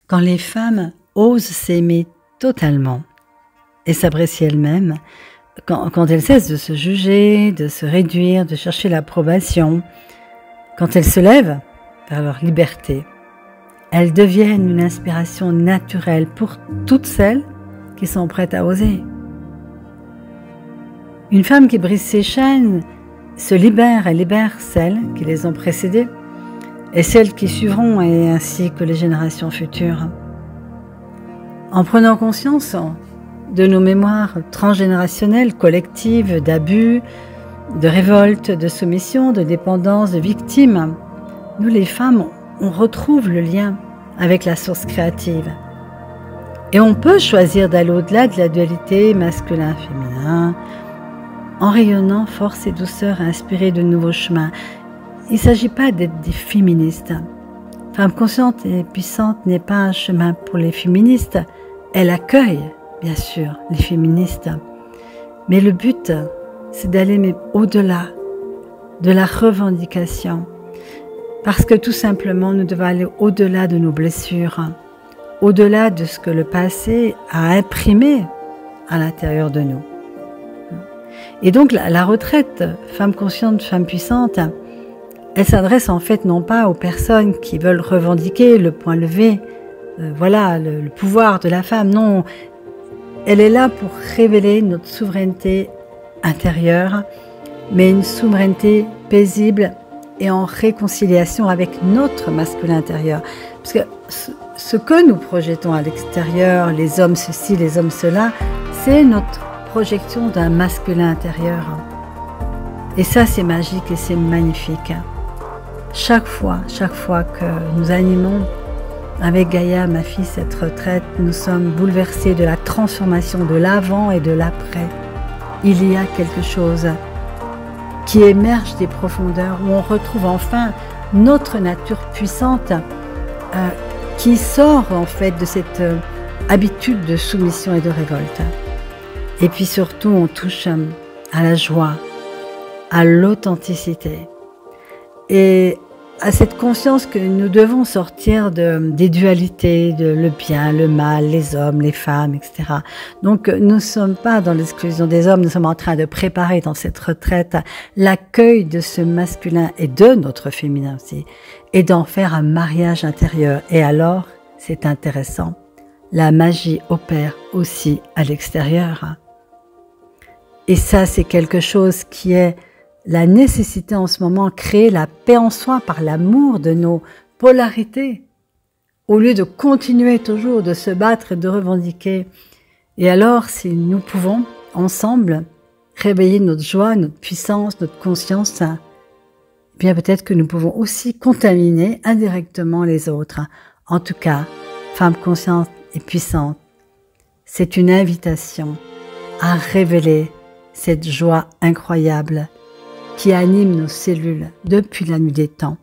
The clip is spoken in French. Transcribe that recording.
Quand les femmes osent s'aimer totalement et s'apprécier elles-mêmes, quand elles cessent de se juger, de se réduire, de chercher l'approbation, quand elles se lèvent vers leur liberté, elles deviennent une inspiration naturelle pour toutes celles qui sont prêtes à oser. Une femme qui brise ses chaînes se libère et libère celles qui les ont précédées et celles qui suivront, et ainsi que les générations futures. En prenant conscience de nos mémoires transgénérationnelles, collectives, d'abus, de révolte, de soumission, de dépendance, de victimes, nous les femmes, on retrouve le lien avec la source créative. Et on peut choisir d'aller au-delà de la dualité masculin-féminin, en rayonnant force et douceur, inspirée de nouveaux chemins. Il ne s'agit pas d'être des féministes. Femme consciente et puissante n'est pas un chemin pour les féministes. Elle accueille, bien sûr, les féministes. Mais le but, c'est d'aller au-delà de la revendication. Parce que tout simplement, nous devons aller au-delà de nos blessures, au-delà de ce que le passé a imprimé à l'intérieur de nous. Et donc, la retraite, femme consciente, femme puissante, elle s'adresse en fait non pas aux personnes qui veulent revendiquer le point levé, voilà, le pouvoir de la femme, non. Elle est là pour révéler notre souveraineté intérieure, mais une souveraineté paisible et en réconciliation avec notre masculin intérieur. Parce que ce que nous projetons à l'extérieur, les hommes ceci, les hommes cela, c'est notre projection d'un masculin intérieur. Et ça, c'est magique et c'est magnifique. Chaque fois que nous animons avec Gaïa, ma fille, cette retraite, nous sommes bouleversés de la transformation de l'avant et de l'après. Il y a quelque chose qui émerge des profondeurs, où on retrouve enfin notre nature puissante qui sort en fait de cette habitude de soumission et de révolte. Et puis surtout, on touche à la joie, à l'authenticité et à cette conscience que nous devons sortir des dualités, de le bien, le mal, les hommes, les femmes, etc. Donc, nous ne sommes pas dans l'exclusion des hommes, nous sommes en train de préparer dans cette retraite l'accueil de ce masculin et de notre féminin aussi, et d'en faire un mariage intérieur. Et alors, c'est intéressant, la magie opère aussi à l'extérieur. Et ça, c'est quelque chose qui est la nécessité en ce moment, créer la paix en soi par l'amour de nos polarités, au lieu de continuer toujours de se battre et de revendiquer. Et alors, si nous pouvons, ensemble, réveiller notre joie, notre puissance, notre conscience, eh bien peut-être que nous pouvons aussi contaminer indirectement les autres. En tout cas, femme consciente et puissante, c'est une invitation à révéler cette joie incroyable qui anime nos cellules depuis la nuit des temps.